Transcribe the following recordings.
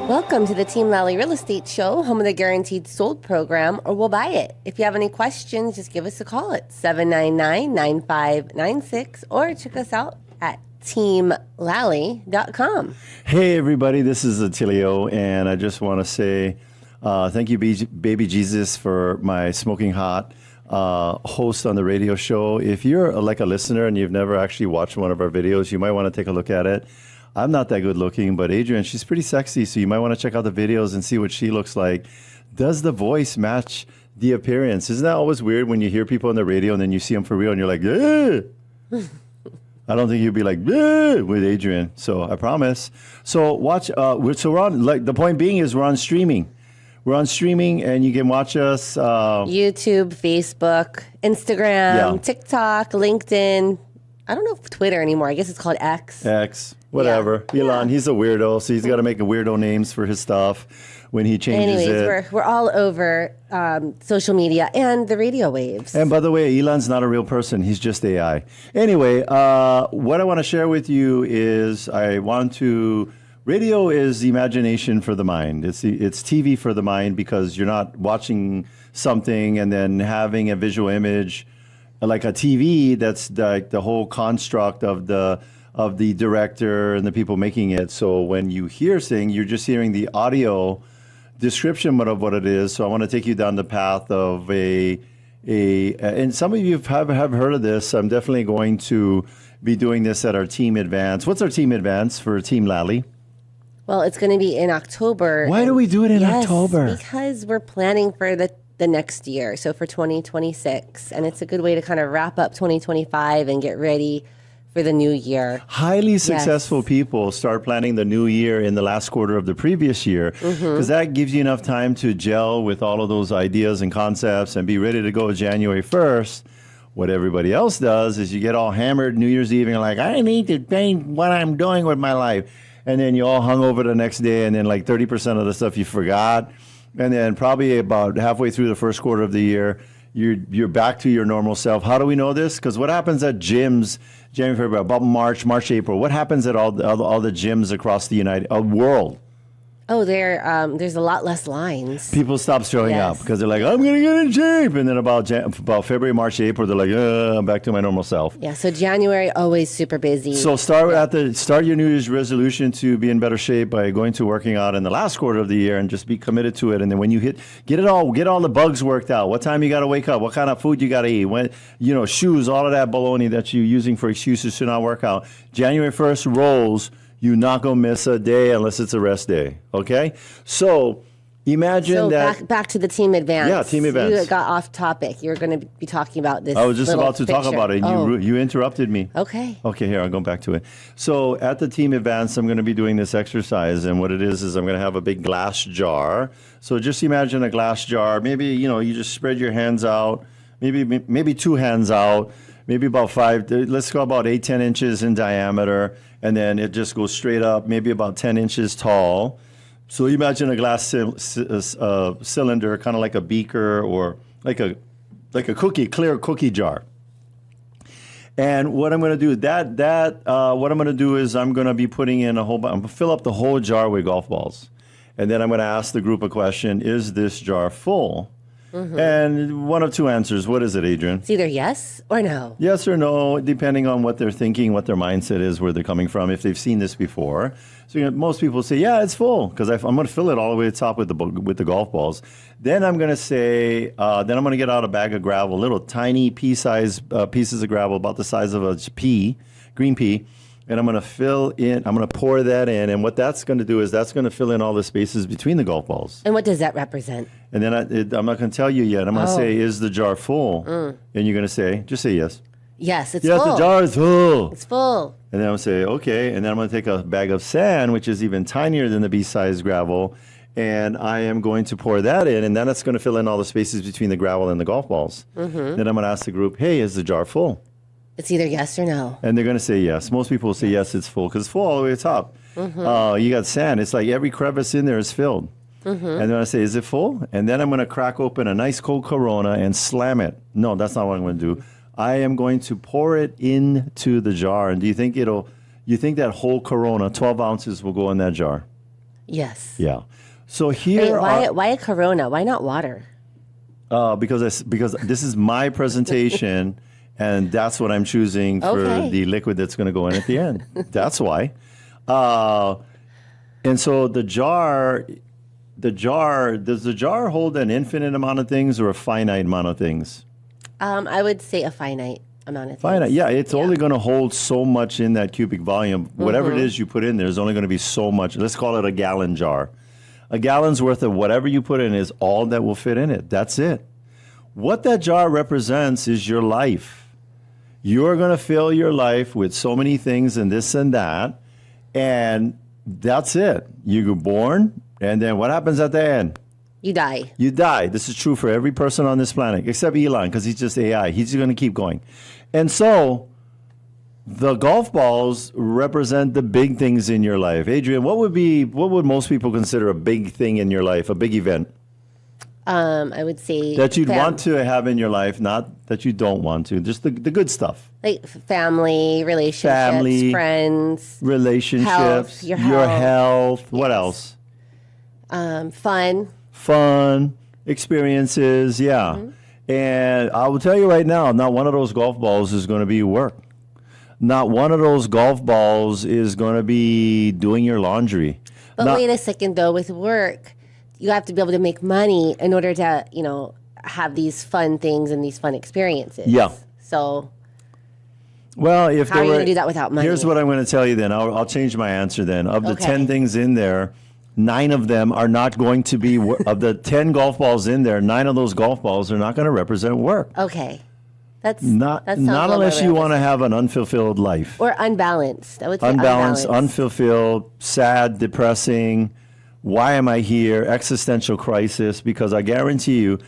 Welcome to the Team Lally Real Estate Show, home of the Guaranteed Sold program, or we'll buy it. If you have any questions, just give us a call at 799-9596 or check us out at teamlally.com. Hey, everybody, this is Attilio, and I just want to say thank you, Baby Jesus, for my smoking hot host on the radio show. If you're like a listener and you've never actually watched one of our videos, you might want to take a look at it. I'm not that good looking, but Adrienne, she's pretty sexy, so you might want to check out the videos and see what she looks like. Does the voice match the appearance? Isn't that always weird when you hear people on the radio and then you see them for real and you're like, yeah. I don't think you'd be like, yeah, with Adrienne. So I promise. So watch. So we're on. Like the point being is we're on streaming. We're on streaming, and you can watch us. YouTube, Facebook, Instagram, TikTok, LinkedIn. I don't know if Twitter anymore. I guess it's called X. Whatever. Yeah. Elon, he's a weirdo, so he's got to make a weirdo names for his stuff when he changes it. Anyways, we're all over social media and the radio waves. And by the way, Elon's not a real person. He's just AI. Anyway, what I want to share with you is radio is the imagination for the mind. It's TV for the mind, because you're not watching something and then having a visual image like a TV. That's like the whole construct of the director and the people making it. So when you hear something, you're just hearing the audio description of what it is. So I want to take you down the path of and some of you have heard of this. I'm definitely going to be doing this at our Team Advance. What's our Team Advance for Team Lally? Well, it's going to be in October. Why do we do it in October? Because we're planning for the next year, so for 2026. And it's a good way to kind of wrap up 2025 and get ready for the new year. Highly successful people start planning the new year in the last quarter of the previous year, because that gives you enough time to gel with all of those ideas and concepts and be ready to go January 1st. What everybody else does is you get all hammered New Year's Eve and you're like, I need to think what I'm doing with my life. And then you all hung over the next day, and then like 30% of the stuff you forgot. And then probably about halfway through the first quarter of the year, you're back to your normal self. How do we know this? Because what happens at gyms, January, February, about March, April, what happens at all the gyms across the world? Oh, there's a lot less lines. People stop showing up because they're like, I'm going to get in shape. And then about February, March, April, they're like, I'm back to my normal self. Yeah, so January, always super busy. So start your New Year's resolution to be in better shape by going to working out in the last quarter of the year, and just be committed to it. And then when you get all the bugs worked out. What time you got to wake up? What kind of food you got to eat? When, shoes, all of that baloney that you're using for excuses to not work out. January 1st rolls. You're not going to miss a day unless it's a rest day, okay? So imagine that. Back to the Team Advance. Yeah, Team Advance. You got off topic. You were going to be talking about this. I was just about to talk picture. about it, and you interrupted me. Okay. Okay, here, I'll go back to it. So at the Team Advance, I'm going to be doing this exercise, and what it is I'm going to have a big glass jar. So just imagine a glass jar. Maybe, you just spread your hands out, maybe two hands out, maybe about 5, let's go about 8-10 inches in diameter, and then it just goes straight up, maybe about 10 inches tall. So imagine a glass cylinder, kind of like a beaker or like a clear cookie jar. And what I'm going to do is I'm going to be putting in I'm going to fill up the whole jar with golf balls, and then I'm going to ask the group a question: is this jar full? And one of two answers. What is it, Adrienne? It's either yes or no. Yes or no, depending on what they're thinking, what their mindset is, where they're coming from, if they've seen this before. So most people say, yeah, it's full, because I'm going to fill it all the way to the top with the golf balls. Then I'm going to say, then I'm going to get out a bag of gravel, little tiny pea-sized pieces of gravel, about the size of a green pea. And I'm going to pour that in. And what that's going to do is that's going to fill in all the spaces between the golf balls. And what does that represent? And then I'm not going to tell you yet. I'm going to say, is the jar full? And you're going to just say yes. Yes, it's full. Yes, the jar is full. It's full. And then I'm going to say, okay. And then I'm going to take a bag of sand, which is even tinier than the pea-sized gravel. And I am going to pour that in. And then it's going to fill in all the spaces between the gravel and the golf balls. Then I'm going to ask the group, hey, is the jar full? It's either yes or no. And they're going to say yes. Most people will say yes, it's full, because it's full all the way to the top. You got sand. It's like every crevice in there is filled. And then I say, is it full? And then I'm going to crack open a nice cold Corona and slam it. No, that's not what I'm going to do. I am going to pour it into the jar. And do you think that whole Corona, 12 ounces, will go in that jar? Yes. Yeah. So Wait, here why a Corona? Why not water? because this is my presentation, and that's what I'm choosing for Okay. the liquid that's going to go in at the end. That's why. And so the jar, does the jar hold an infinite amount of things or a finite amount of things? I would say a finite amount of things. Finite, yeah. It's only going to hold so much in that cubic volume. Whatever it is you put in there is only going to be so much. Let's call it a gallon jar. A gallon's worth of whatever you put in is all that will fit in it. That's it. What that jar represents is your life. You're going to fill your life with so many things and this and that, and that's it. You were born, and then what happens at the end? You die. You die. This is true for every person on this planet, except Elon, because he's just AI. He's just going to keep going. And so the golf balls represent the big things in your life. Adrienne, what would most people consider a big thing in your life, a big event? I would say That you'd want to have in your life, not that you don't want to, just the good stuff. like family, relationships, friends, Relationships, health, your your health. What else? fun. Experiences, yeah. And I will tell you right now, not one of those golf balls is going to be work. Not one of those golf balls is going to be doing your laundry. But wait a second, though, with work, you have to be able to make money in order to, have these fun things and these fun experiences. Yeah. So Well, if how are you going to do that without money? Here's what I'm going to tell you then. I'll change my answer then. Of the Okay. 10 things in there, 9 of them are not going to be, of the 10 golf balls in there, 9 of those golf balls are not going to represent work. Okay. That Not sounds a little unless you more want to realistic. have an unfulfilled life. Or unbalanced. I would say Unbalanced, unfulfilled, sad, depressing. Why am I here? Existential crisis. Because I guarantee you,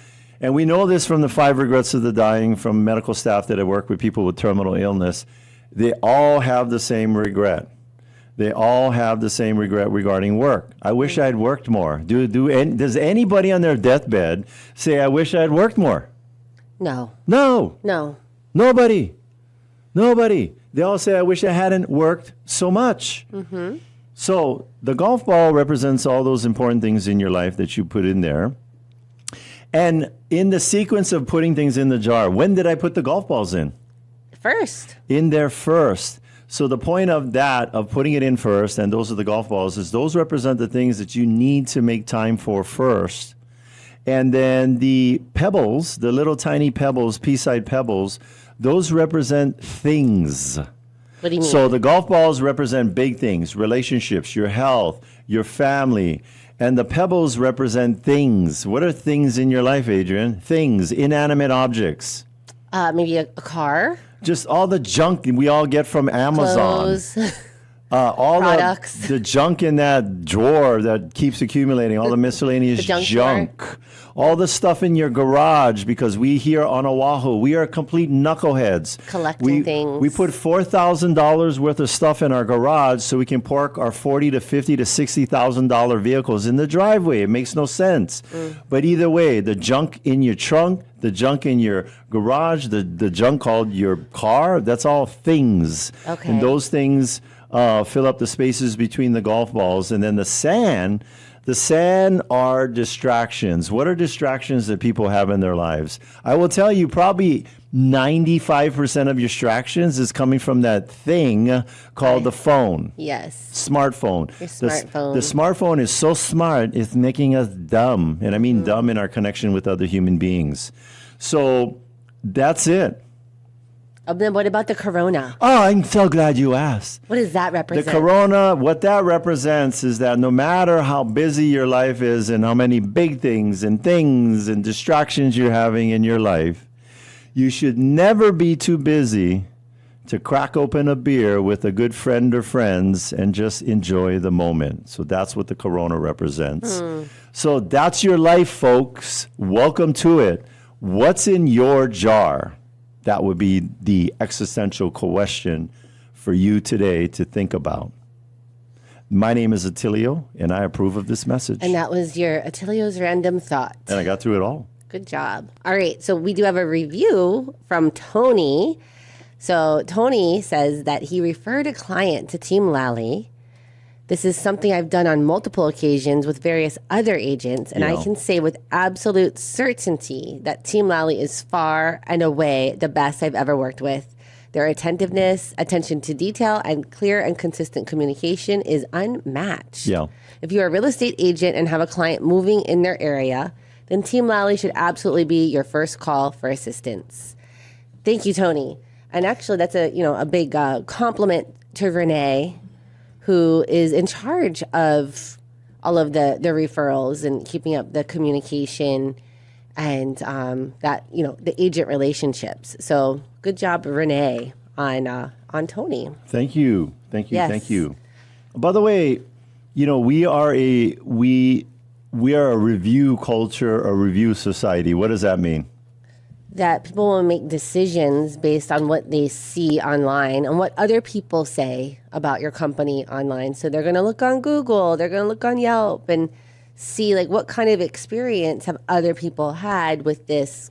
and we know this from the 5 regrets of the dying, from medical staff that have worked with people with terminal illness, they all have the same regret. They all have the same regret regarding work. I wish I'd worked more. Does anybody on their deathbed say, I wish I'd worked more? No. No. No. Nobody. They all say, I wish I hadn't worked so much. So the golf ball represents all those important things in your life that you put in there. And in the sequence of putting things in the jar, when did I put the golf balls in? First. In there first. So the point of that, of putting it in first, and those are the golf balls, is those represent the things that you need to make time for first. And then the pebbles, the little tiny pebbles, pea-side pebbles, those represent things. What do you mean? So the golf balls represent big things, relationships, your health, your family. And the pebbles represent things. What are things in your life, Adrienne? Things, inanimate objects. Maybe a car. Just all the junk we all get from Amazon. Clothes. All Products. the junk in that drawer that keeps accumulating, all the miscellaneous The junk junk. All the stuff in your garage, because we here on Oahu, we are complete knuckleheads. Collecting things. We put $4,000 worth of stuff in our garage so we can park our $40,000 to $50,000 to $60,000 vehicles in the driveway. It makes no sense. But either way, the junk in your trunk, the junk in your garage, the junk called your car, that's all things. Okay. And those things fill up the spaces between the golf balls. And then the sand are distractions. What are distractions that people have in their lives? I will tell you, probably 95% of your distractions is coming from that thing called the phone. Yes. Smartphone. Your smartphone. The smartphone is so smart, it's making us dumb. And I mean dumb in our connection with other human beings. So that's it. Then what about the Corona? Oh, I'm so glad you asked. What does that The represent? Corona, what that represents is that no matter how busy your life is and how many big things and distractions you're having in your life, you should never be too busy to crack open a beer with a good friend or friends and just enjoy the moment. So that's what the Corona represents. So that's your life, folks. Welcome to it. What's in your jar? That would be the existential question for you today to think about. My name is Attilio, and I approve of this message. And that was your Attilio's random thought. And I got through it all. Good job. All right. So we do have a review from Tony. So Tony says that he referred a client to Team Lally This is something I've done on multiple occasions with various other agents, and I can say with absolute certainty that Team Lally is far and away the best I've ever worked with. Their attentiveness, attention to detail, and clear and consistent communication is unmatched. Yeah. If you're a real estate agent and have a client moving in their area, then Team Lally should absolutely be your first call for assistance. Thank you, Tony. And actually, that's a big compliment to Renee, who is in charge of all of the referrals and keeping up the communication and the agent relationships. So good job, Renee, on Tony. Thank you. Yes. Thank you. By the way, we are a review culture, a review society. What does that mean? That people will make decisions based on what they see online and what other people say about your company online. So they're going to look on Google, they're going to look on Yelp and see like what kind of experience have other people had with this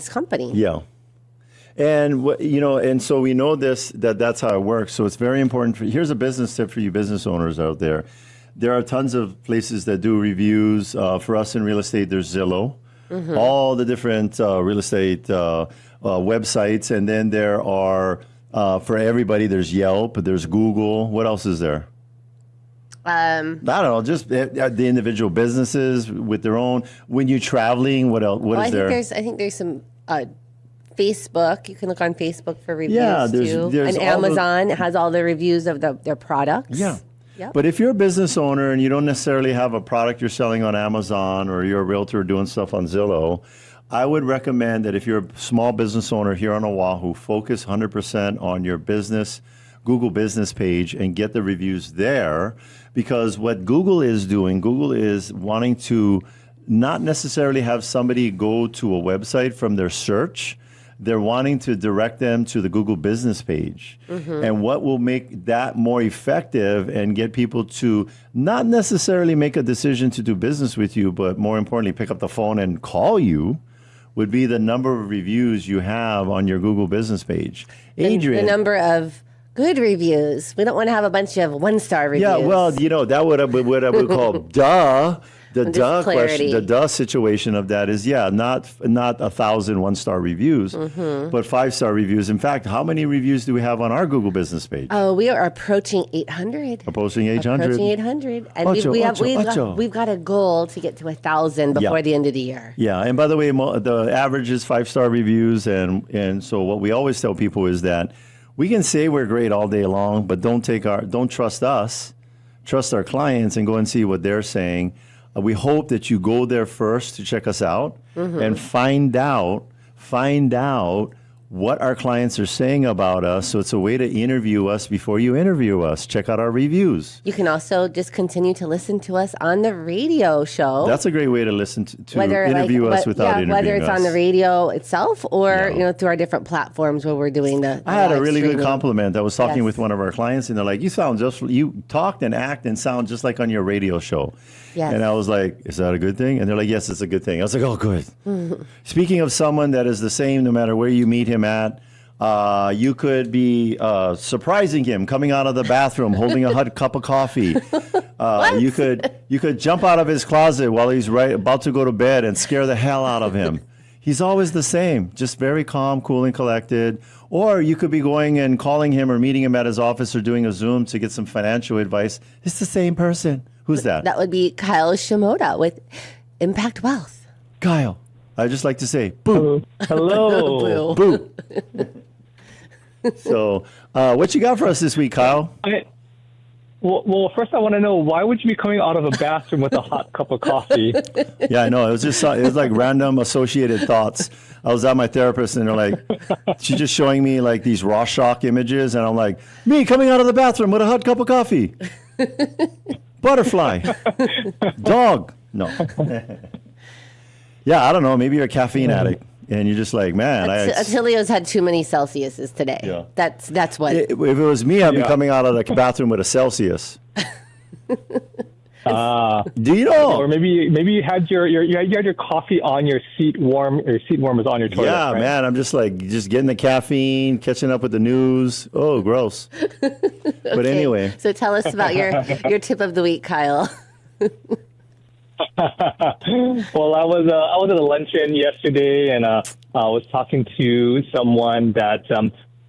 company. Yeah. And and so we know that's how it works. So it's very important. Here's a business tip for you business owners out there. There are tons of places that do reviews. For us in real estate, there's Zillow. Mm-hmm. All the different real estate websites. And then there are, for everybody, there's Yelp, there's Google. What else is there? I don't know, just the individual businesses with their own. When you're traveling, what else? What is there? I think there's some Facebook. You can look on Facebook for reviews too. There's and Amazon has all the reviews of their products. Yeah. Yep. But if you're a business owner and you don't necessarily have a product you're selling on Amazon or you're a realtor doing stuff on Zillow, I would recommend that if you're a small business owner here on Oahu, focus 100% on your business, Google business page and get the reviews there. Because what Google is doing, Google is wanting to not necessarily have somebody go to a website from their search. They're wanting to direct them to the Google business page. Mm-hmm. And what will make that more effective and get people to not necessarily make a decision to do business with you, but more importantly, pick up the phone and call you, would be the number of reviews you have on your Google business page. Adrienne. The number of good reviews. We don't want to have a bunch of one-star reviews. Yeah, well, that what I would call duh. The duh question, the duh situation of that is, not 1,000 one-star reviews, but 5-star reviews. In fact, how many reviews do we have on our Google business page? Oh, we are approaching 800. Approaching 800. Approaching 800. And we've got a goal to get to 1,000 before the end of the year. Yeah, and by the way, the average is 5-star reviews. And so what we always tell people is that we can say we're great all day long, but don't trust us. Trust our clients and go and see what they're saying. We hope that you go there first to check us out and find out what our clients are saying about us. So it's a way to interview us before you interview us. Check out our reviews. You can also just continue to listen to us on the radio show. That's a great way to listen to interview us without interviewing us. Whether it's on the radio itself or through our different platforms where we're doing the I had a really good compliment. I was talking with one of our clients and they're like, you talked and act and sound just like on your radio show. Yes. And I was like, is that a good thing? And they're like, yes, it's a good thing. I was like, oh, good. Speaking of someone that is the same no matter where you meet him at, you could be surprising him coming out of the bathroom holding a hot cup of coffee. You could jump out of his closet while he's about to go to bed and scare the hell out of him. He's always the same, just very calm, cool, and collected. Or you could be going and calling him or meeting him at his office or doing a Zoom to get some financial advice. It's the same person. Who's that? That would be Kyle Shimoda with Impact Wealth. Kyle, I'd just like to say, boo. Hello. Boo. So, what you got for us this week, Kyle? Well, first I want to know, why would you be coming out of a bathroom with a hot cup of coffee? Yeah, I know. It was like random associated thoughts. I was at my therapist and they're like, she's just showing me like these Rorschach images. And I'm like, me coming out of the bathroom with a hot cup of coffee. Butterfly. Dog. No. Yeah, I don't know. Maybe you're a caffeine addict. And you're just like, man. Attilio's had too many Celsiuses today. Yeah. That's what. If it was me, I'd be coming out of the bathroom with a Celsius. Do you know? Or maybe you had your coffee on your seat warm. Your seat warm was on your toilet. Yeah, right? man. I'm just getting the caffeine, catching up with the news. Oh, gross. But Okay, anyway. So tell us about your tip of the week, Kyle. Well, I was at a luncheon yesterday, and I was talking to someone that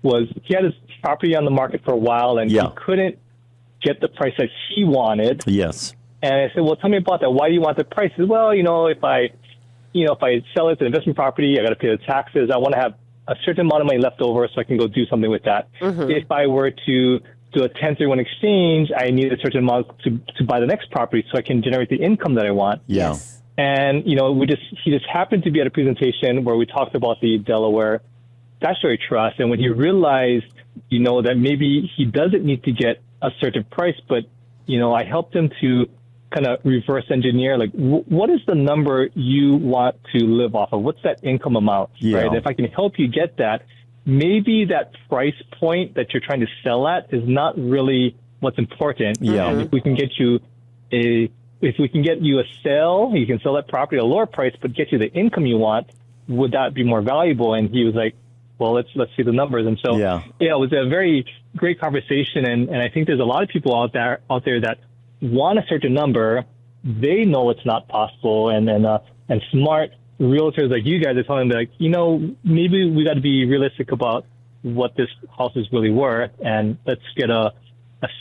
he had his property on the market for a while, and he couldn't get the price that he wanted. Yes. And I said, well, tell me about that. Why do you want the price? He said, well, if I sell it as an investment property, I got to pay the taxes. I want to have a certain amount of money left over so I can go do something with that. Mm-hmm. If I were to do a 1031 exchange, I need a certain amount to buy the next property so I can generate the income that I want. Yeah. Yes. And, he just happened to be at a presentation where we talked about the Delaware Statutory Trust. And when he realized, that maybe he doesn't need to get a certain price, but, I helped him to kind of reverse engineer, what is the number you want to live off of? What's that income amount, right? If I can help you get that, maybe that price point that you're trying to sell at is not really what's important. Yeah. And if we can get you a sale, you can sell that property at a lower price, but get you the income you want, would that be more valuable? And he was like, well, let's see the numbers. And so, it was a very great conversation. And I think there's a lot of people out there that want a certain number. They know it's not possible. And smart realtors like you guys are telling them, maybe we got to be realistic about what this house is really worth. And let's get a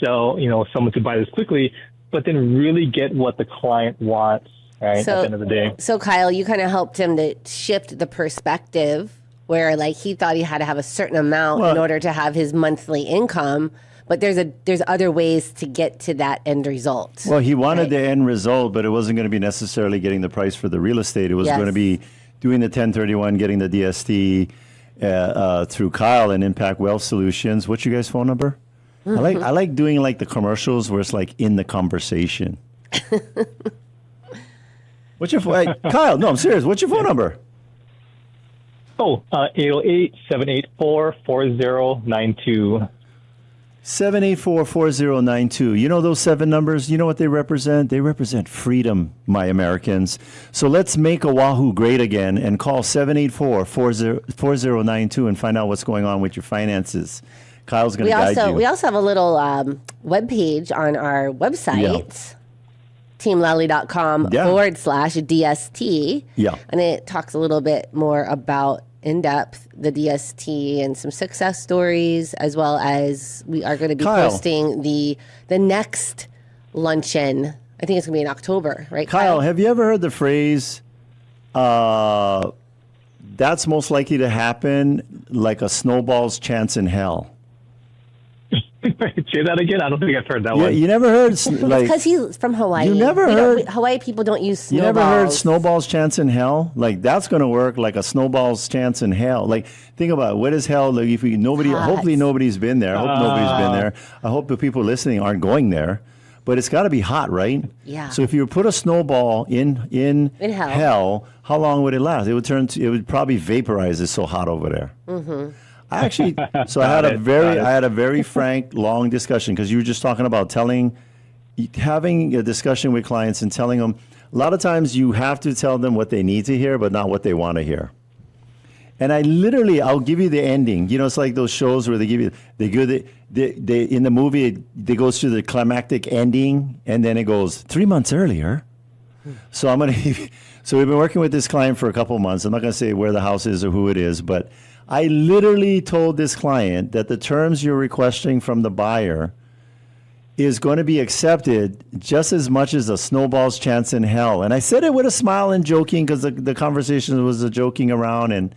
sell, someone to buy this quickly, but then really get what the client wants, right? At the end of the day. So Kyle, you kind of helped him to shift the perspective where he thought he had to have a certain amount in order to have his monthly income, but there's other ways to get to that end result. Well, he wanted the end result, but it wasn't going to be necessarily getting the price for the real estate. It was going to be doing the 1031, getting the DST through Kyle and Impact Wealth Solutions. What's your guys' phone number? Mm-hmm. I like doing the commercials where it's in the conversation. What's your phone? Kyle, no, I'm serious. What's your phone number? 808-784-4092. 784-4092. You know those 7 numbers? You know what they represent? They represent freedom, my Americans. So let's make Oahu great again and call 784-4092 and find out what's going on with your finances. Kyle's going to guide you. We also have a little webpage on our website, teamlally.com/DST. Yeah. And it talks a little bit more about in depth the DST and some success stories, as well as we are going to be posting the next luncheon. I think it's going to be in October, right, Kyle, have you ever heard the phrase, that's most likely to happen like a snowball's chance in hell? Say that again. I don't think I've heard that one. You never heard because he's from Hawaii. You never heard Hawaii people don't use snowballs. You never heard snowball's chance in hell? That's going to work like a snowball's chance in hell. Think about it. What is hell? Hopefully nobody's been there. I hope nobody's been there. I hope the people listening aren't going there. But it's got to be hot, right? Yeah. So if you put a snowball in hell, how long would it last? It would probably vaporize. It's so hot over there. Mm-hmm. I had a very frank, long discussion because you were just talking about having a discussion with clients and telling them a lot of times you have to tell them what they need to hear, but not what they want to hear. And I'll give you the ending. It's like those shows where they give you in the movie it goes through the climactic ending, and then it goes 3 months earlier. So we've been working with this client for a couple of months. I'm not going to say where the house is or who it is, but I literally told this client that the terms you're requesting from the buyer is going to be accepted just as much as a snowball's chance in hell. And I said it with a smile and joking because the conversation was joking around.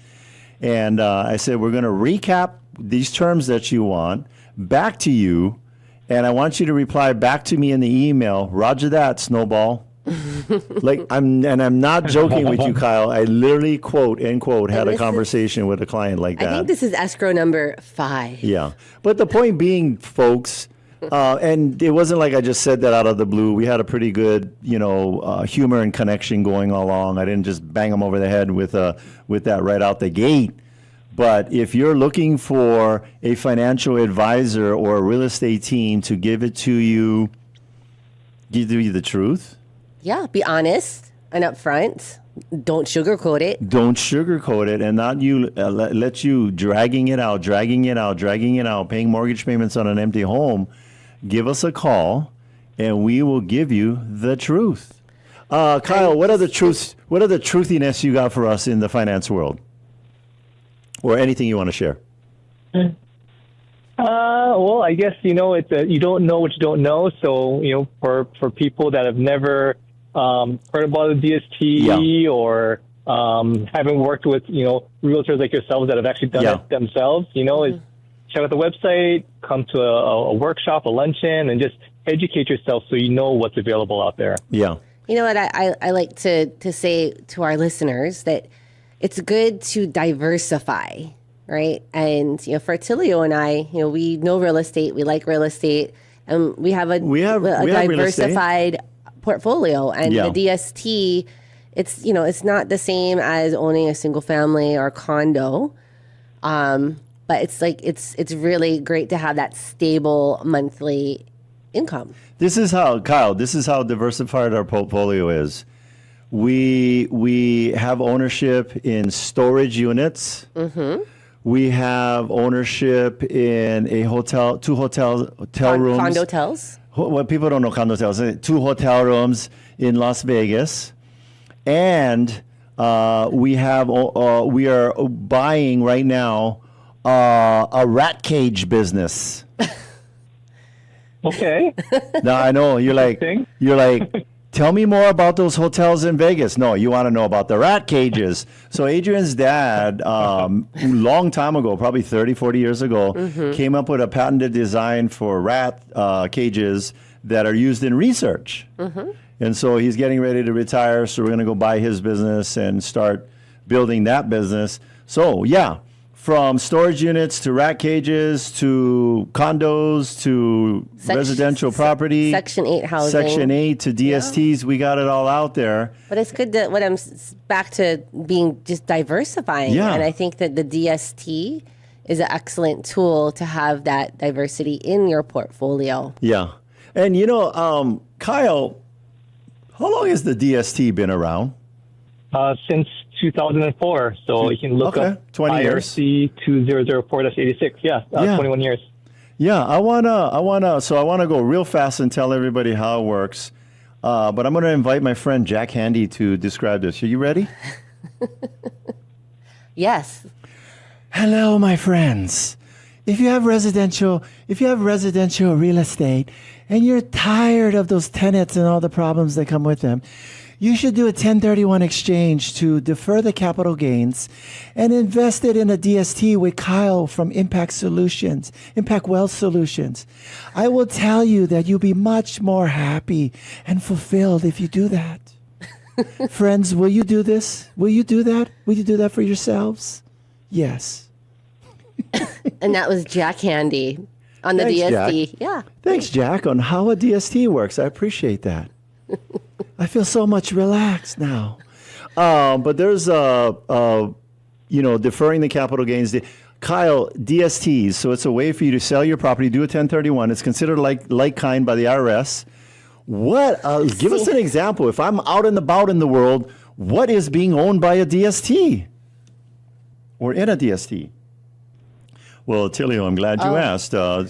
And I said, we're going to recap these terms that you want back to you. And I want you to reply back to me in the email. Roger that, snowball. I'm not joking with you, Kyle. I literally, quote, end quote, had a conversation with a client like that. I think this is escrow number 5. Yeah. But the point being, folks, and it wasn't like I just said that out of the blue. We had a pretty good, humor and connection going along. I didn't just bang them over the head with that right out the gate. But if you're looking for a financial advisor or a real estate team to give it to you give you the truth. Yeah, be honest and upfront. Don't sugarcoat it. Don't sugarcoat it, and not you let you dragging it out, paying mortgage payments on an empty home. Give us a call, and we will give you the truth. Kyle, what are the truths? What are the truthiness you got for us in the finance world, or anything you want to share? Well, I guess you don't know what you don't know. So for people that have never heard about a DST or haven't worked with realtors like yourselves that have actually done it themselves, is check out the website, come to a workshop, a luncheon, and just educate yourself so you know what's available out there. Yeah. You know what I like to say to our listeners that it's good to diversify, right? And for Attilio and I, we know real estate, we like real estate, and we have a diversified portfolio. And the DST, it's not the same as owning a single family or condo, but it's really great to have that stable monthly income. This is how, Kyle, diversified our portfolio is. We have ownership in storage units. Mm-hmm. We have ownership in two hotel rooms. Condo-tels? What people don't know, condo-tels. 2 hotel rooms in Las Vegas. And we are buying right now a rat cage business. Okay. Now I know you're like, tell me more about those hotels in Vegas. No, you want to know about the rat cages. So Adrienne's dad, long time ago, probably 30, 40 years ago, came up with a patented design for rat cages that are used in research. And so he's getting ready to retire. So we're going to go buy his business and start building that business. So yeah. From storage units to rat cages to condos to residential property. Section 8 housing. Section 8 to DSTs. We got it all out there. But it's good that I'm back to being just diversifying. Yeah. And I think that the DST is an excellent tool to have that diversity in your portfolio. Yeah. And Kyle, how long has the DST been around? Since 2004, so you can look up 20 years. IRC 2004-86. Yeah, 21 years. Yeah, I wanna go real fast and tell everybody how it works. But I'm gonna invite my friend Jack Handy to describe this. Are you ready? Yes. Hello, my friends. If you have residential real estate and you're tired of those tenants and all the problems that come with them, you should do a 1031 exchange to defer the capital gains and invest it in a DST with Kyle from Impact Wealth Solutions. I will tell you that you'll be much more happy and fulfilled if you do that. Friends, will you do this? Will you do that? Will you do that for yourselves? Yes. And that was Jack Handy on the DST. Jack. Yeah. Thanks, Jack, on how a DST works. I appreciate that. I feel so much relaxed now. But there's, deferring the capital gains. Kyle, DSTs, so it's a way for you to sell your property, do a 1031. It's considered like kind by the IRS. Give us an example. If I'm out and about in the world, what is being owned by a DST or in a DST? Well, Attilio, I'm glad you asked. I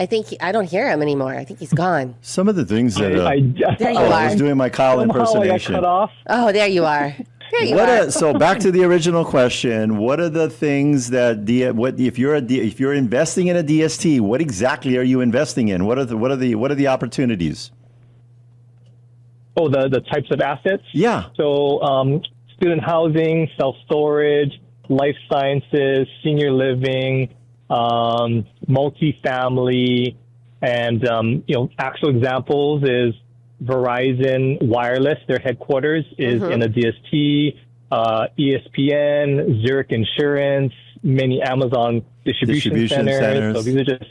think I don't hear him anymore. I think he's gone. Some of the things that there you are. I was doing my Kyle impersonation. I got cut off. Oh, there you are. There you are. So back to the original question: what are the things that if you're investing in a DST? What exactly are you investing in? What are the opportunities? Oh, the types of assets. Yeah. So student housing, self-storage, life sciences, senior living, multifamily, and actual examples is Verizon Wireless. Their headquarters is in a DST, ESPN, Zurich Insurance, many Amazon distribution centers. So these are just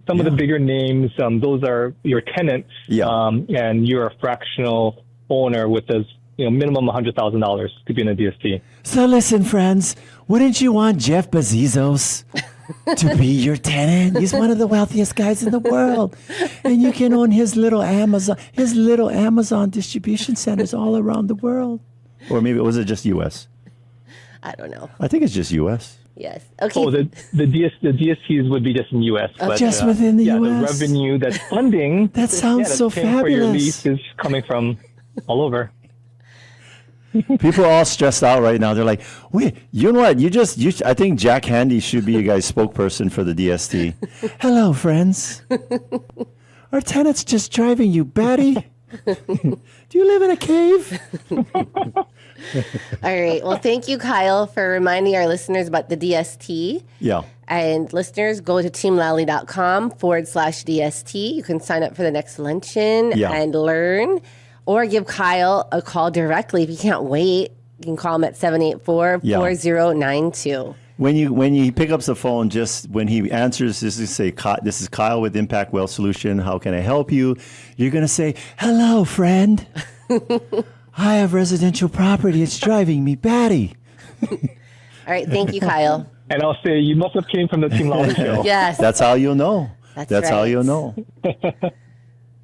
some of the bigger names. Those are your tenants, and you're a fractional owner with this minimum $100,000 to be in a DST. So listen, friends, wouldn't you want Jeff Bezos? to be your tenant. He's one of the wealthiest guys in the world. And you can own his little Amazon distribution centers all around the world. Or maybe, was it just U.S.? I don't know. I think it's just U.S. Yes. Okay. Oh, the DSTs would be just in U.S. But, just within the U.S. The revenue that's funding. That sounds that's so paying for your fabulous. lease is coming from all over. People are all stressed out right now. They're like, wait, you know what? I think Jack Handy should be you guys' spokesperson for the DST. Hello, friends. Our tenant's just driving you batty. Do you live in a cave? All right. Well, thank you, Kyle, for reminding our listeners about the DST. Yeah. And listeners, go to teamlally.com/DST. You can sign up for the next luncheon and learn, or give Kyle a call directly if you can't wait. You can call him at 784-4092. When he picks up the phone, just when he answers, this is say, "This is Kyle with Impact Wealth Solution. How can I help you?" You're gonna say, "Hello, friend. I have residential property. It's driving me batty." All right. Thank you, Kyle. And I'll say, you must have came from the Team Lally show. Yes. That's how you'll know. That's how right. you'll know.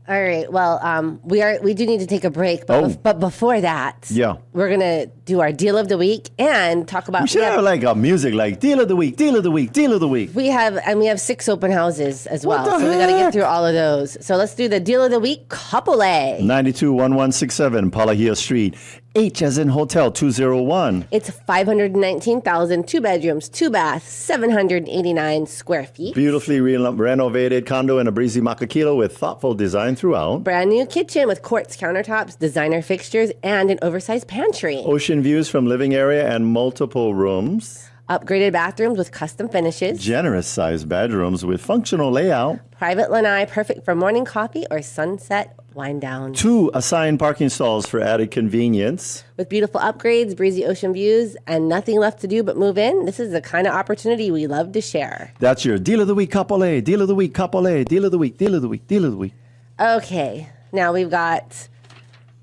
All right. Well, we do need to take a break, but but before that, we're gonna do our deal of the week and talk about. We should have like a music, like deal of the week, deal of the week, deal of the week. We have 6 open houses as well, What the so we got to heck? get through all of those. So let's do the deal of the week. Couple A. 921167 Palahia Street. H as in hotel 201. It's 519,000, 2 bedrooms, 2 baths, 789 square feet. Beautifully renovated condo in a breezy Makakilo with thoughtful design throughout. Brand new kitchen with quartz countertops, designer fixtures, and an oversized pantry. Ocean views from living area and multiple rooms. Upgraded bathrooms with custom finishes. Generous sized bedrooms with functional layout. Private lanai, perfect for morning coffee or sunset wind down. 2 assigned parking stalls for added convenience. With beautiful upgrades, breezy ocean views, and nothing left to do but move in, this is the kind of opportunity we love to share. That's your deal of the week, couple A. Deal of the week, couple A. Deal of the week, deal of the week, deal of the week. Okay, now we've got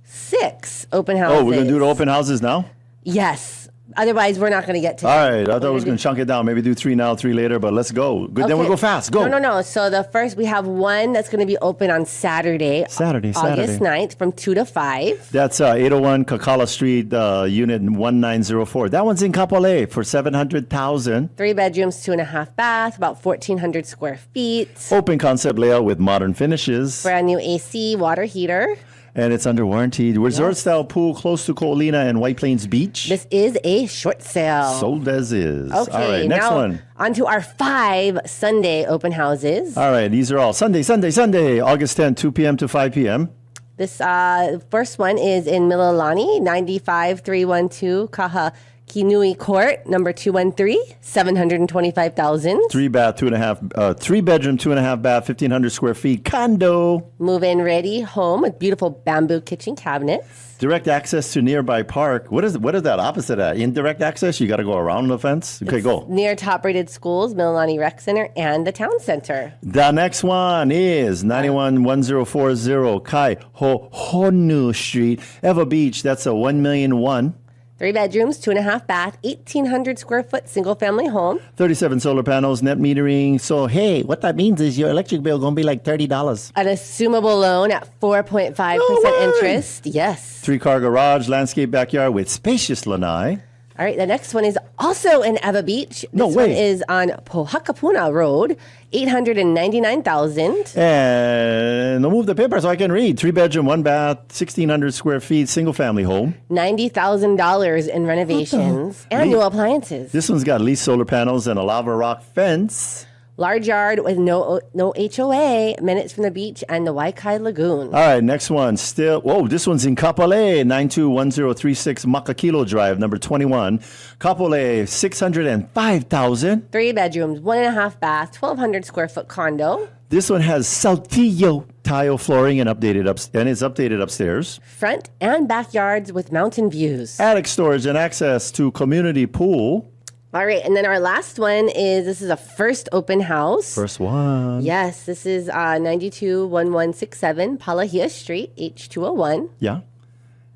6 open houses. Oh, we're going to do the open houses now? Yes. Otherwise, we're not going to get to All right. I thought I was going to chunk it down. Maybe do 3 now, 3 later, but let's go. Good. Then we'll go fast. Go. No. So the first, we have one that's going to be open on Saturday. August 9th from 2 to 5. That's 801 Kakala Street, unit 1904. That one's in Kapolei for $700,000. 3 bedrooms, 2.5 baths, about 1,400 square feet. Open concept layout with modern finishes. Brand new AC, water heater. And it's under warranty. Resort style pool close to Colina and White Plains Beach. This is a short sale. Sold as is. Okay, all right, next now one. On to our 5 Sunday open houses. All right, these are all Sunday, August 10th, 2 p.m. to 5 p.m. This first one is in Mililani, 95312 Kaha Kinui Court, number 213, 725,000. 3 bath, 2.5, 3 bedroom, 2.5 bath, 1,500 square feet condo. Move-in ready home with beautiful bamboo kitchen cabinets. Direct access to nearby park. What is that opposite of that? Indirect access? You got to go around the fence? Okay, go. Near top-rated schools, Mililani Rec Center, and the Town Center. The next one is 911040 Kai Honu Street, Eva Beach. That's a 1,000,001. 3 bedrooms, 2.5 bath, 1,800 square foot single family home. 37 solar panels, net metering. So, hey, what that means is your electric bill going to be like $30. An assumable loan at 4.5% interest. Yes. 3-car garage, landscape backyard with spacious lanai. All right, the next one is also in Eva Beach. No this way. one is on Pohakapuna Road, 899,000. And I'll move the paper so I can read. 3 bedroom, 1 bath, 1,600 square feet, single family home. $90,000 in renovations and new appliances. This one's got leased solar panels and a lava rock fence. Large yard with no HOA, minutes from the beach and the Waikai Lagoon. All right, next one. This one's in Kapolei, 921036 Makakilo Drive, number 21. Kapolei, 605,000. 3 bedrooms, 1.5 bath, 1,200 square foot condo. This one has Saltillo tile flooring and it's updated upstairs. Front and backyards with mountain views. Attic storage and access to community pool. All right, and then our last one this is a first open house. First one. Yes, this is 921167 Palahia Street, H201. Yeah.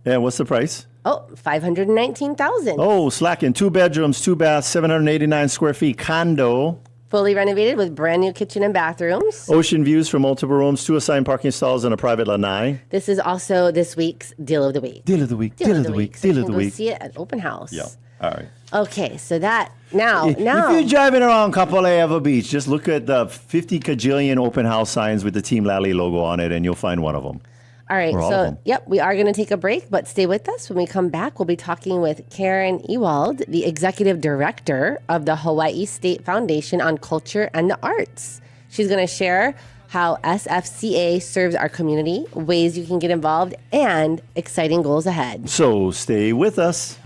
And what's the price? Oh, 519,000. Oh, slacking. 2 bedrooms, 2 baths, 789 square feet condo. Fully renovated with brand new kitchen and bathrooms. Ocean views from multiple rooms, 2 assigned parking stalls, and a private lanai. This is also this week's Deal of the Week. Deal of the week, deal of the week, So deal you of the can go week. see it at open house. Yeah, all right. Okay, so that now If you're driving around Kapolei Beach, just look at the 50 kajillion open house signs with the Team Lally logo on it, and you'll find one of them. All right, Or all of so them. yep, we are going to take a break, but stay with us. When we come back, we'll be talking with Karen Ewald, the executive director of the Hawaii State Foundation on Culture and the Arts. She's going to share how SFCA serves our community, ways you can get involved, and exciting goals ahead. So stay with us.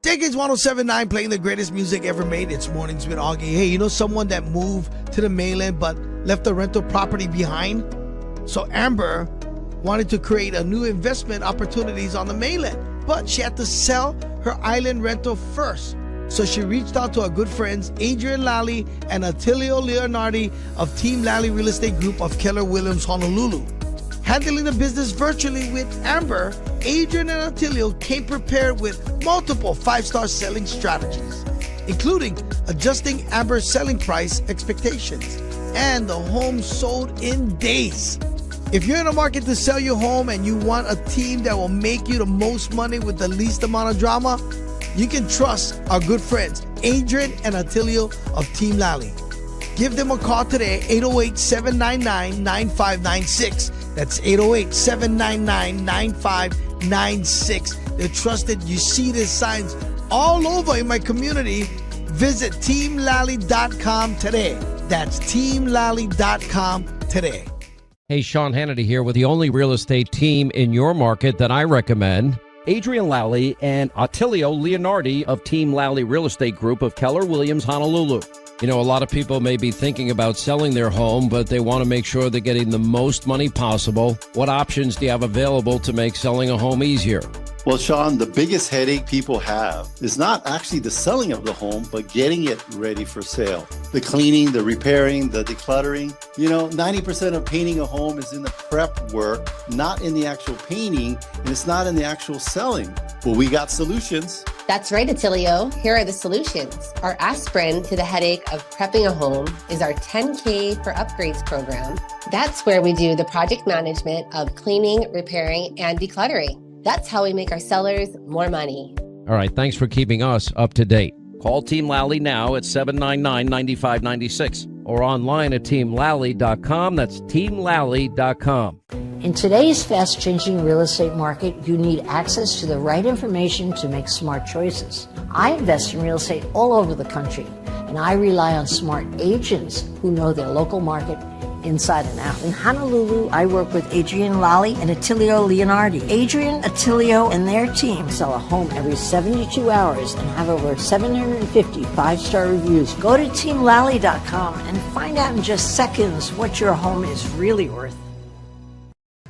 Decades 1079 playing the greatest music ever made. It's Mornings with Augie. Hey, you know someone that moved to the mainland but left the rental property behind? So Amber wanted to create a new investment opportunities on the mainland, but she had to sell her island rental first. So she reached out to our good friends Adrienne Lally and Attilio Leonardi of Team Lally Real Estate Group of Keller Williams Honolulu. Handling the business virtually with Amber, Adrienne and Attilio came prepared with multiple 5-star selling strategies, including adjusting Amber's selling price expectations, and the home sold in days. If you're in the market to sell your home and you want a team that will make you the most money with the least amount of drama, you can trust our good friends Adrienne and Attilio of Team Lally. Give them a call today, 808-799-9596. That's 808-799-9596. They're trusted. You see these signs all over in my community. Visit teamlally.com today. That's teamlally.com today. Hey, Sean Hannity here with the only real estate team in your market that I recommend. Adrienne Lally and Attilio Leonardi of Team Lally Real Estate Group of Keller Williams Honolulu. You know, a lot of people may be thinking about selling their home, but they want to make sure they're getting the most money possible. What options do you have available to make selling a home easier? Well, Sean, the biggest headache people have is not actually the selling of the home, but getting it ready for sale. The cleaning, the repairing, the decluttering. You know, 90% of painting a home is in the prep work, not in the actual painting, and it's not in the actual selling. Well, we got solutions. That's right, Attilio. Here are the solutions. Our aspirin to the headache of prepping a home is our 10K for Upgrades program. That's where we do the project management of cleaning, repairing, and decluttering. That's how we make our sellers more money. All right, thanks for keeping us up to date. Call Team Lally now at 799-9596 or online at teamlally.com. That's teamlally.com. In today's fast-changing real estate market, you need access to the right information to make smart choices. I invest in real estate all over the country, and I rely on smart agents who know their local market inside and out. In Honolulu, I work with Adrienne Lally and Attilio Leonardi. Adrienne, Attilio, and their team sell a home every 72 hours and have over 750 5-star reviews. Go to teamlally.com and find out in just seconds what your home is really worth.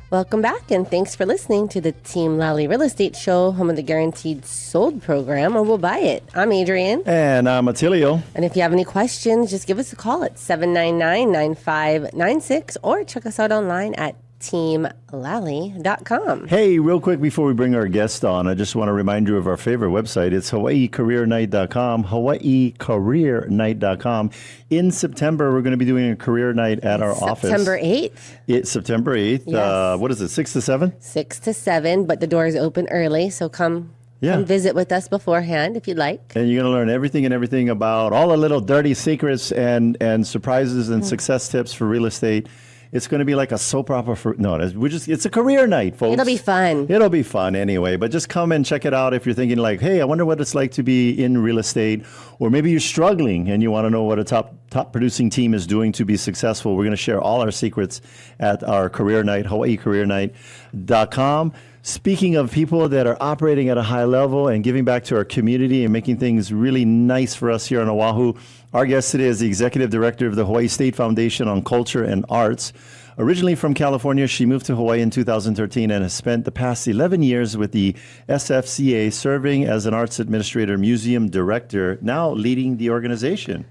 Welcome back, and thanks for listening to the Team Lally Real Estate Show, home of the Guaranteed Sold program, or we'll buy it. I'm Adrienne. And I'm Attilio. And if you have any questions, just give us a call at 799-9596 or check us out online at teamlally.com. Hey, real quick before we bring our guest on, I just want to remind you of our favorite website. It's hawaiicareernight.com, hawaiicareernight.com. In September, we're going to be doing a career night at our office. September 8th. It's September 8th. Yes. What is it, 6 to 7? 6 to 7, but the doors open early, so come visit with us beforehand if you'd like. And you're going to learn everything about all the little dirty secrets and surprises and success tips for real estate. It's going to be like a soap opera it's a career night, folks. It'll be fun. It'll be fun anyway, but just come and check it out if you're thinking like, hey, I wonder what it's like to be in real estate, or maybe you're struggling and you want to know what a top producing team is doing to be successful. We're going to share all our secrets at our career night, hawaiicareernight.com. Speaking of people that are operating at a high level and giving back to our community and making things really nice for us here on Oahu, our guest today is the Executive Director of the Hawaii State Foundation on Culture and Arts. Originally from California, she moved to Hawaii in 2013 and has spent the past 11 years with the SFCA, serving as an Arts Administrator, Museum Director, now leading the organization.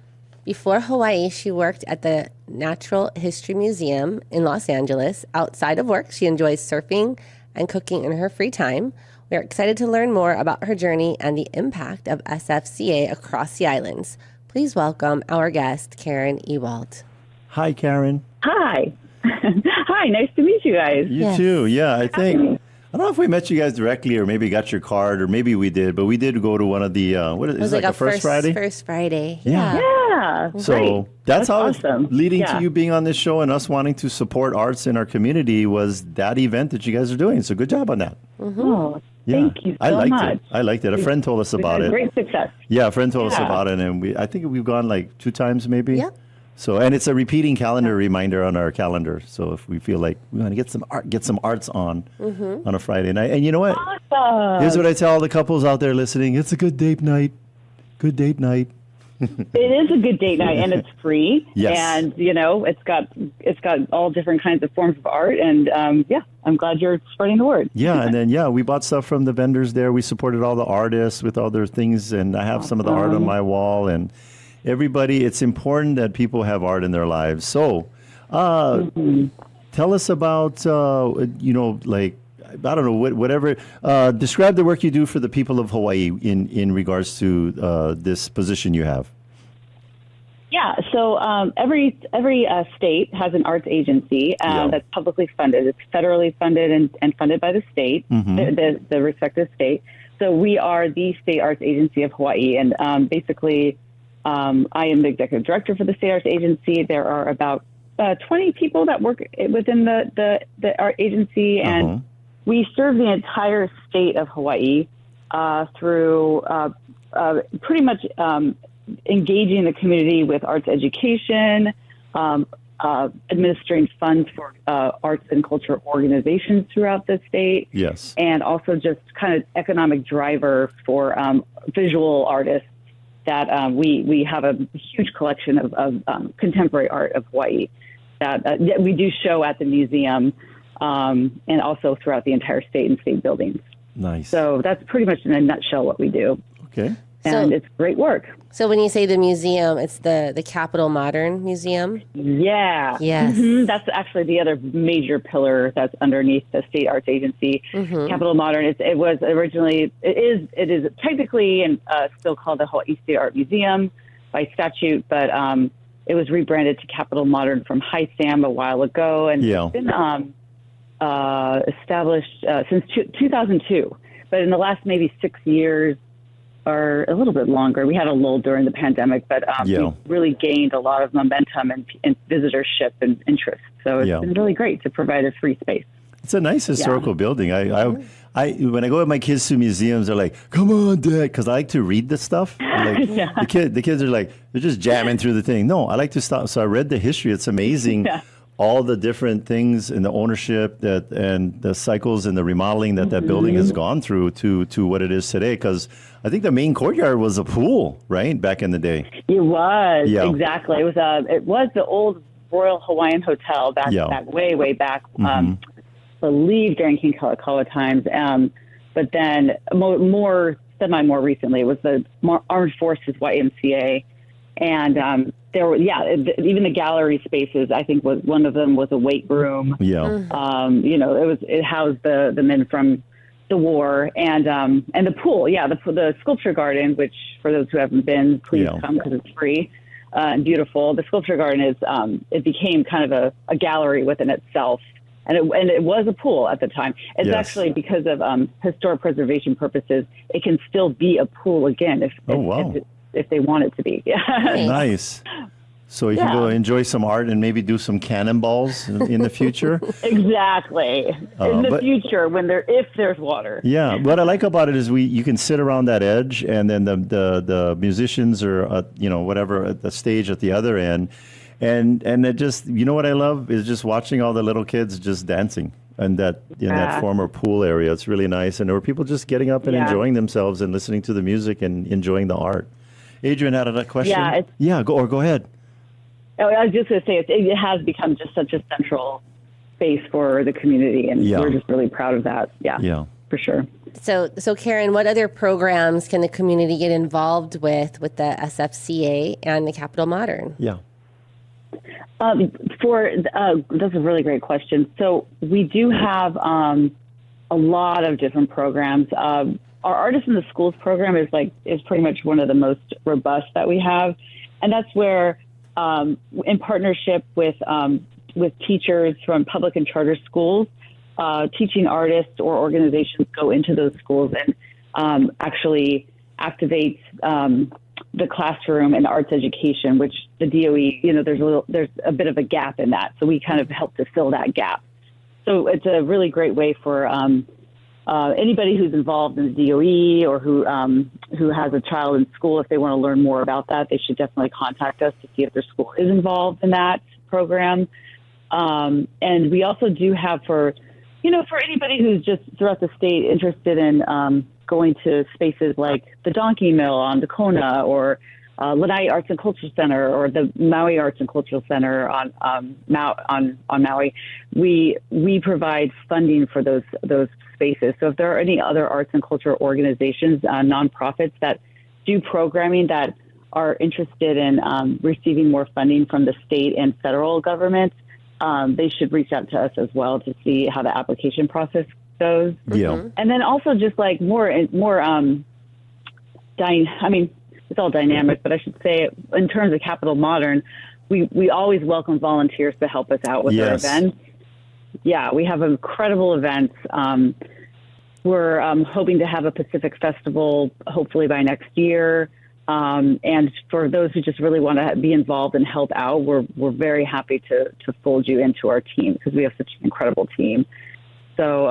Before Hawaii, she worked at the Natural History Museum in Los Angeles. Outside of work, she enjoys surfing and cooking in her free time. We're excited to learn more about her journey and the impact of SFCA across the islands. Please welcome our guest, Karen Ewald. Hi, Karen. Hi. Hi, nice to meet you guys. You too. Yeah, I don't know if we met you guys directly or maybe got your card or maybe we did, but we did go to one of the, what is it, like a First Friday? First Friday. Yeah. So great. that's how awesome. leading to you being on this show and us wanting to support arts in our community was that event that you guys are doing. So good job on that. Oh, thank you so much. I liked it. A friend told us about it. Great success. Yeah, a friend told us about it, and I think we've gone like 2 times maybe. Yeah. So, and it's a repeating calendar reminder on our calendar. So if we feel like we want to get some arts on a Friday night, and you know what? Awesome. Here's what I tell all the couples out there listening: it's a good date night. Good date night. It is a good date night, and it's free. Yes. And it's got all different kinds of forms of art, and I'm glad you're spreading the word. Yeah, and then we bought stuff from the vendors there. We supported all the artists with all their things, and I have some of the art on my wall. And everybody, it's important that people have art in their lives. So, tell us about like, I don't know, whatever. Describe the work you do for the people of Hawaii in regards to this position you have. Yeah, so every state has an arts agency that's publicly funded. It's federally funded and funded by the state, the respective state. So we are the state arts agency of Hawaii, and basically, I am the executive director for the state arts agency. There are about 20 people that work within the art agency, and we serve the entire state of Hawaii through pretty much engaging the community with arts education, administering funds for arts and culture organizations throughout the state. Yes. And also just kind of economic driver for visual artists that we have a huge collection of contemporary art of Hawaii that we do show at the museum and also throughout the entire state and state buildings. Nice. So that's pretty much in a nutshell what we do. Okay. And it's great work. So when you say the museum, it's the Capitol Modern Museum? Yeah. Yes. That's actually the other major pillar that's underneath the State Arts Agency. Capitol Modern, it is technically and still called the Hawaii State Art Museum by statute, but it was rebranded to Capitol Modern from High Sam a while ago, and it's been established since 2002. But in the last maybe 6 years, or a little bit longer. We had a lull during the pandemic, but we really gained a lot of momentum and visitorship and interest. So it's been really great to provide a free space. It's a nice historical building. I when I go with my kids to museums, they're like, "Come on, Dad," because I like to read the stuff. Like the kids are like, they're just jamming through the thing. No, I like to stop. So I read the history. It's amazing. All the different things and the ownership and the cycles and the remodeling that building has gone through to what it is today. Because I think the main courtyard was a pool, right, back in the day. It was exactly. It was the old Royal Hawaiian Hotel back way back. I believe during King Kalakaua times. But then more recently, it was the Armed Forces YMCA. And there were, even the gallery spaces. I think one of them was a weight room. It housed the men from the war, and the pool. The sculpture garden, which for those who haven't been, please come because it's free and beautiful. The sculpture garden is it became kind of a gallery within itself, and it was a pool at the time. It's actually because of historic preservation purposes, it can still be a pool again if they want it to be. Nice. So you can go enjoy some art and maybe do some cannonballs in the future. Exactly. In the future, if there's water. Yeah. What I like about it is you can sit around that edge, and then the musicians are whatever at the stage at the other end, and it just what I love is just watching all the little kids just dancing. And that former pool area, it's really nice. And there were people just getting up and enjoying themselves and listening to the music and enjoying the art. Adrienne had a question. Go ahead. I was just going to say it has become just such a central space for the community, and we're just really proud of that. Yeah, for sure. So Karen, what other programs can the community get involved with the SFCA and the Capitol Modern? Yeah. That's a really great question. So we do have a lot of different programs. our Artists in the Schools program is pretty much one of the most robust that we have. And that's where, in partnership with teachers from public and charter schools, teaching artists or organizations go into those schools and actually activate the classroom and arts education, which the DOE, there's a bit of a gap in that. So we kind of help to fill that gap. So it's a really great way for anybody who's involved in the DOE or who has a child in school. If they want to learn more about that, they should definitely contact us to see if their school is involved in that program. And we also do have for anybody who's just throughout the state interested in going to spaces like the Donkey Mill on Dakota or Lanai Arts and Culture Center or the Maui Arts and Cultural Center on Maui, we provide funding for those spaces. So if there are any other arts and culture organizations, nonprofits that do programming that are interested in receiving more funding from the state and federal government, they should reach out to us as well to see how the application process goes. Yeah. And then also just like more it's all dynamic, but I should say in terms of Capital Modern, we always welcome volunteers to help us out with our events. Yeah, we have incredible events. We're hoping to have a Pacific Festival hopefully by next year. And for those who just really want to be involved and help out, we're very happy to fold you into our team because we have such an incredible team. So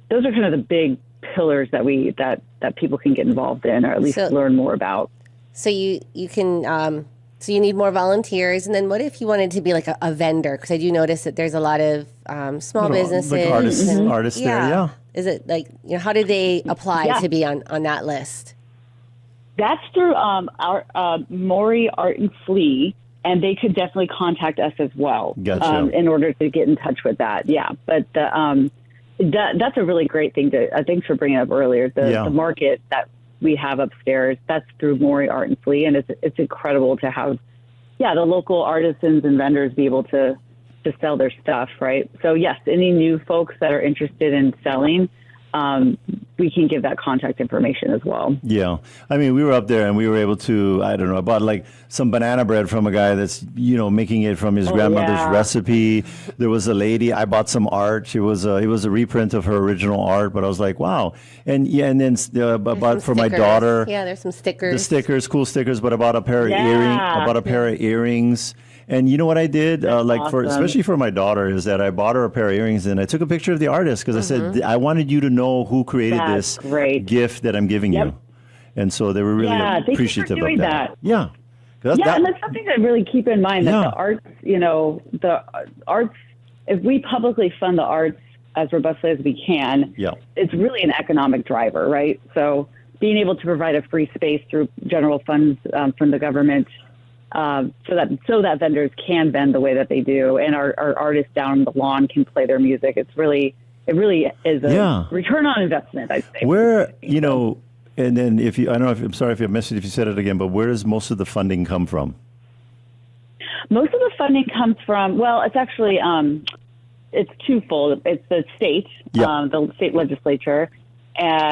those are kind of the big pillars that people can get involved in or at least learn more about. So you can so you need more volunteers, and then what if you wanted to be like a vendor? Because I do notice that there's a lot of small businesses, like artists there. Yeah. Is it like how do they apply to be on that list? That's through our Maury Art and Flea, and they could definitely contact us as well. Gotcha. In order to get in touch with that. Yeah, but that's a really great thing to. Thanks for bringing up earlier. The market that we have upstairs, that's through Maury Art and Flea, and it's incredible to have, the local artisans and vendors be able to sell their stuff, right? So yes, any new folks that are interested in selling, we can give that contact information as well. Yeah. I mean, we were up there and we were able to, I don't know, I bought like some banana bread from a guy that's, making it from his grandmother's recipe. There was a lady, I bought some art. It was a reprint of her original art, but I was like, wow. And then I bought for my daughter. Yeah, there's some stickers. The stickers, cool stickers, but I bought a pair of earrings. I bought a pair of earrings. And you know what I did, especially for my daughter, is that I bought her a pair of earrings and I took a picture of the artist because I said, I wanted you to know who created this gift that I'm giving you. And so they were really appreciative of that. Yeah. And that's something to really keep in mind that the arts, the arts, if we publicly fund the arts as robustly as we can, it's really an economic driver, right? So being able to provide a free space through general funds from the government, so that vendors can vend the way that they do, and our artists down on the lawn can play their music. It really is a return on investment, I'd say. Where, and then I'm sorry if I missed it if you said it again, but where does most of the funding come from? Most of the funding comes from, it's actually, it's twofold. It's the state, the state legislature,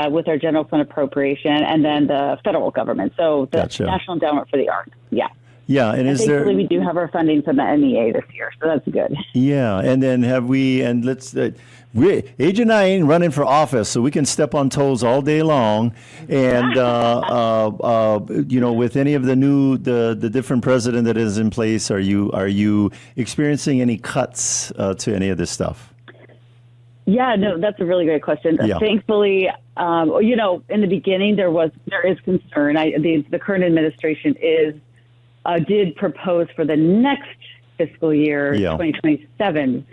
with our general fund appropriation, and then the federal government. So the National Endowment for the Arts. Yeah. Yeah, and thankfully we do have our funding from the NEA this year, so that's good. Yeah, and then Adrienne and I ain't running for office, so we can step on toes all day long. And with any of the different president that is in place, are you experiencing any cuts to any of this stuff? Yeah, no, that's a really great question. Yeah. Thankfully, in the beginning there is concern. The current administration did propose for the next fiscal year, 2027,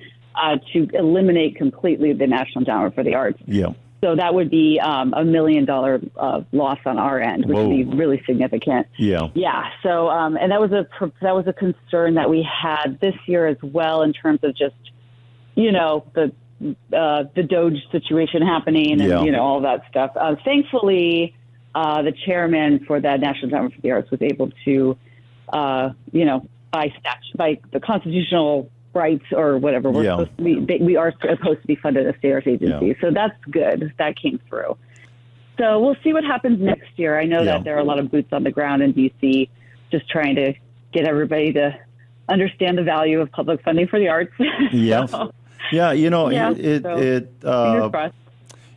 to eliminate completely the National Endowment for the Arts. Yeah. So that would be a $1 million loss on our end, which would be really significant. Yeah. Yeah. So and that was a concern that we had this year as well in terms of just the Doge situation happening and all that stuff. Thankfully, the chairman for the National Endowment for the Arts was able to, by the constitutional rights or whatever, we are supposed to be funded as state arts agency. So that's good. That came through. So we'll see what happens next year. I know that there are a lot of boots on the ground in D.C. just trying to get everybody to understand the value of public funding for the arts. Yeah. Yeah, fingers crossed.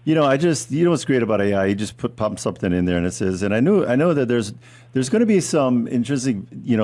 What's great about AI? You just pump something in there and it says, and I know that there's going to be some intrinsic,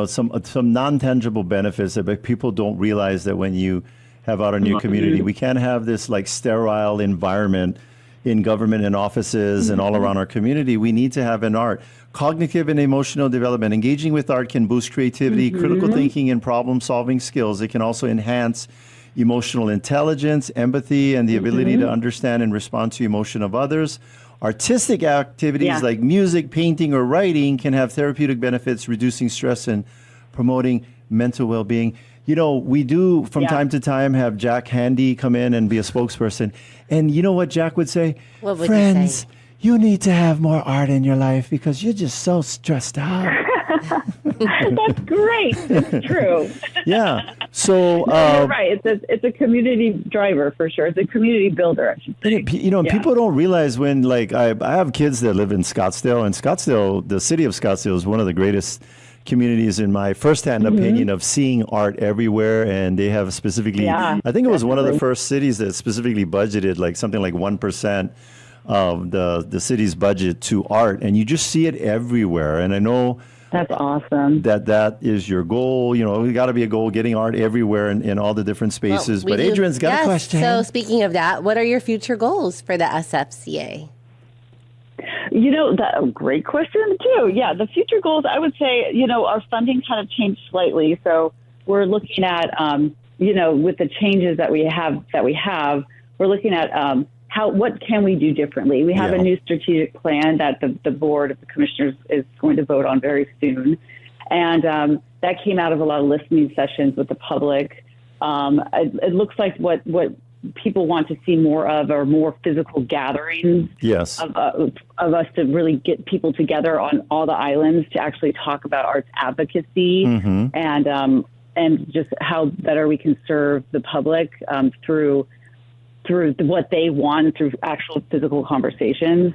some non-tangible benefits that people don't realize that when you have out in your community, we can't have this like sterile environment in government and offices and all around our community. We need to have an art. Cognitive and emotional development. Engaging with art can boost creativity, critical thinking, and problem-solving skills. It can also enhance emotional intelligence, empathy, and the ability to understand and respond to emotion of others. Artistic activities like music, painting, or writing can have therapeutic benefits, reducing stress and promoting mental well-being. We do from time to time have Jack Handy come in and be a spokesperson. And you know what Jack would say? What would Friends, he say? You need to have more art in your life because you're just so stressed out. That's great. It's true. Yeah. So you're right. It's a community driver for sure. It's a community builder, I should say. People don't realize when, like, I have kids that live in Scottsdale, and Scottsdale, the city of Scottsdale, is one of the greatest communities in my firsthand opinion of seeing art everywhere. And they have specifically, I think it was one of the first cities that specifically budgeted like something like 1% of the city's budget to art, and you just see it everywhere. And I know that's awesome. That is your goal. We got to be a goal, getting art everywhere in all the different spaces. But Adrienne's got a question. So speaking of that, what are your future goals for the SFCA? That great question too. Yeah, the future goals, I would say, our funding kind of changed slightly. So we're looking at, with the changes that we have, we're looking at what can we do differently? We have a new strategic plan that the board of the commissioners is going to vote on very soon. And that came out of a lot of listening sessions with the public. It looks like what people want to see more of are more physical gatherings of us to really get people together on all the islands to actually talk about arts advocacy and just how better we can serve the public through what they want, through actual physical conversations.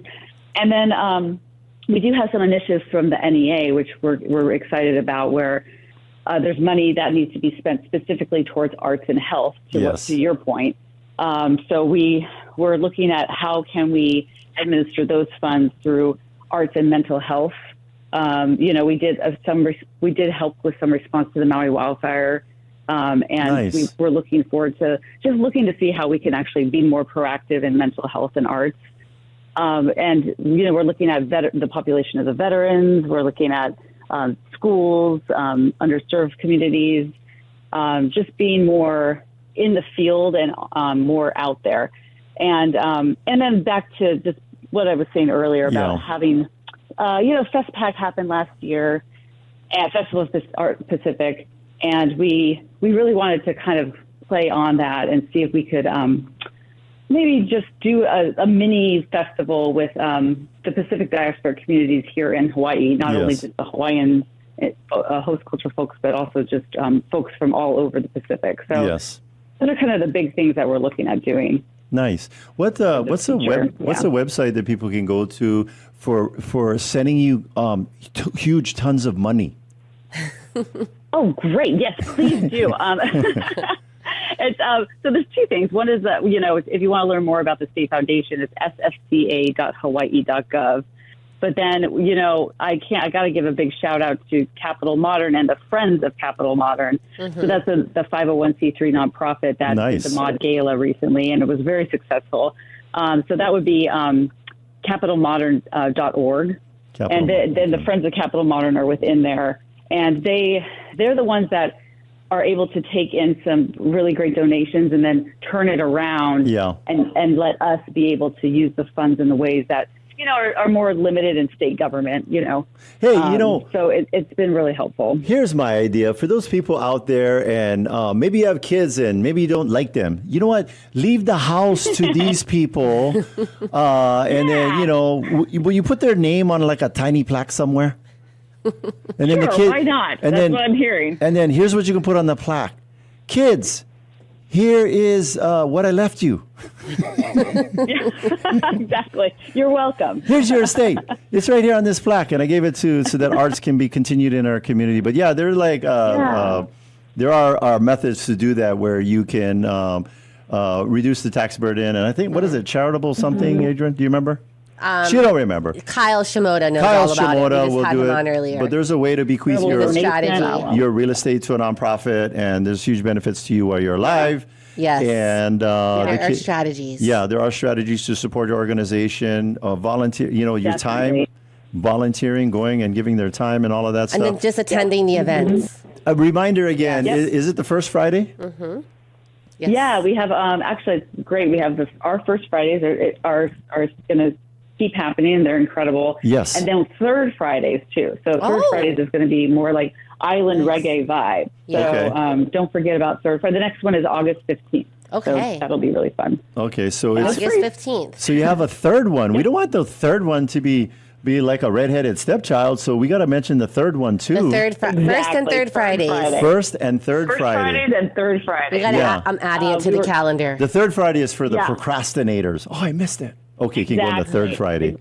And then we do have some initiatives from the NEA, which we're excited about, where there's money that needs to be spent specifically towards arts and health, to your point. So we're looking at how can we administer those funds through arts and mental health. We did help with some response to the Maui wildfire. We're looking forward to looking to see how we can actually be more proactive in mental health and arts. We're looking at the population of the veterans. We're looking at schools, underserved communities, just being more in the field and more out there. And then back to just what I was saying earlier about having, FestPac happened last year at Festival of Art Pacific. And we really wanted to kind of play on that and see if we could maybe just do a mini festival with the Pacific diaspora communities here in Hawaii, not only just the Hawaiian host culture folks, but also just folks from all over the Pacific. So those are kind of the big things that we're looking at doing. Nice. What's the website that people can go to for sending you huge tons of money? Oh, great. Yes, please do. It's so there's two things. One is that, if you want to learn more about the State Foundation, it's sfca.hawaii.gov. But then, I got to give a big shout out to Capital Modern and the Friends of Capital Modern. So that's the 501c3 nonprofit that did the Mod Gala recently, and it was very successful. So that would be capitalmodern.org. And then the Friends of Capital Modern are within there. And they're the ones that are able to take in some really great donations and then turn it around and let us be able to use the funds in the ways that, are more limited in state government, Hey, so it's been really helpful. Here's my idea for those people out there, and maybe you have kids and maybe you don't like them. You know what? Leave the house to these people. And then, will you put their name on like a tiny plaque somewhere? And then why not? That's what I'm hearing. And then here's what you can put on the plaque. Kids, here is what I left you. Exactly. You're welcome. Here's your estate. It's right here on this plaque, and I gave it so that arts can be continued in our community. But yeah, they're like there are methods to do that where you can reduce the tax burden. And I think, what is it, charitable something, Adrienne? Do you remember? She don't remember. Kyle Shimoda knows all about it. We just had him on earlier. But there's a way to bequeath strategy. your real estate to a nonprofit, and there's huge benefits to you while you're alive. Yes. And there are strategies. Yeah, there are strategies to support your organization, volunteer, your time, volunteering, going and giving their time and all of that stuff. And then just attending the events. A reminder again, is it the first Friday? Mm-hmm. Yes. Yeah, we have, actually, it's great. We have our first Fridays are going to keep happening. They're incredible. Yes. And then third Fridays, too. So third Fridays is going to be more like island reggae vibe. So don't forget about third Friday. The next one is August 15th. Okay. So that'll be really fun. Okay, so it's August 15th. So you have a third one. We don't want the third one to be like a redheaded stepchild, so we got to mention the third one too. The first and third Fridays. First and third First Friday. Fridays and third Friday. We gotta I'm adding it to the calendar. The third Friday is for the procrastinators. Oh, I missed it. Okay, can go on the third Friday.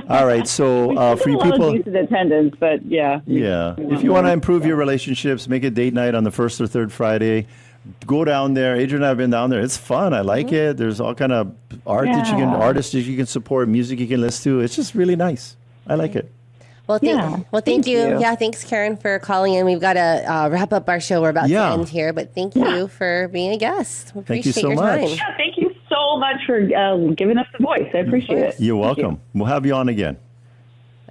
All right, so for you people, decent attendance, but if you want to improve your relationships, make it date night on the first or third Friday. Go down there. Adrienne and I have been down there. It's fun. I like it. There's all kind of artists that you can support, music you can listen to. It's just really nice. I like it. Well, thank you. Yeah, thanks, Karen, for calling in. We've got to wrap up our show. We're about to end here, but thank you for being a guest. We appreciate you so your much. time. Yeah, thank you so much for giving us the voice. I appreciate it. You're welcome. We'll have you on again.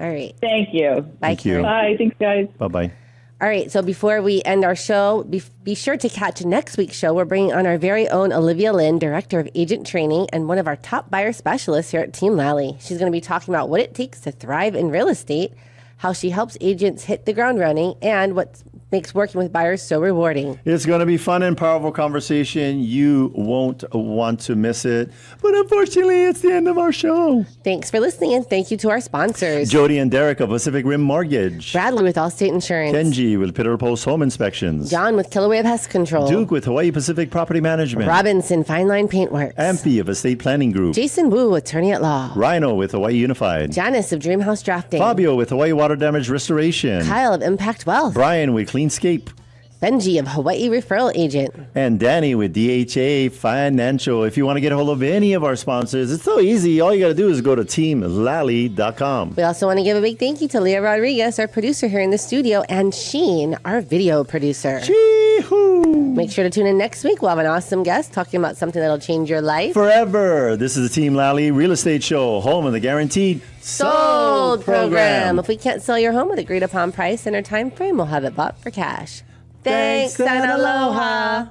All right. Thank you. Bye, Karen. Bye. Thanks, guys. Bye-bye. All right, so before we end our show, be sure to catch next week's show. We're bringing on our very own Olivia Lynn, Director of Agent Training and one of our top buyer specialists here at Team Lally. She's going to be talking about what it takes to thrive in real estate, how she helps agents hit the ground running, and what makes working with buyers so rewarding. It's going to be fun and powerful conversation. You won't want to miss it. But unfortunately, it's the end of our show. Thanks for listening, and thank you to our sponsors. Jody and Derek of Pacific Rim Mortgage. Bradley with Allstate Insurance. Kenji with Pitter Post Home Inspections. John with Kilauea Pest Control. Duke with Hawaii Pacific Property Management. Robinson Fine Line Paintworks. Ampy of Estate Planning Group. Jason Wu, Attorney at Law. Rhino with Hawaii Unified. Janice of Dreamhouse Drafting. Fabio with Hawaii Water Damage Restoration. Kyle of Impact Wealth. Brian with Cleanscape. Benji of Hawaii Referral Agent. And Danny with DHA Financial. If you want to get a hold of any of our sponsors, it's so easy. All you got to do is go to teamlally.com. We also want to give a big thank you to Leah Rodriguez, our producer here in the studio, and Sheen, our video producer. Chee-hoo! Make sure to tune in next week. We'll have an awesome guest talking about something that'll change your life. Forever. This is the Team Lally Real Estate Show, home of the guaranteed sold program. If we can't sell your home at agreed upon price in our time frame, we'll have it bought for cash. Thanks and aloha.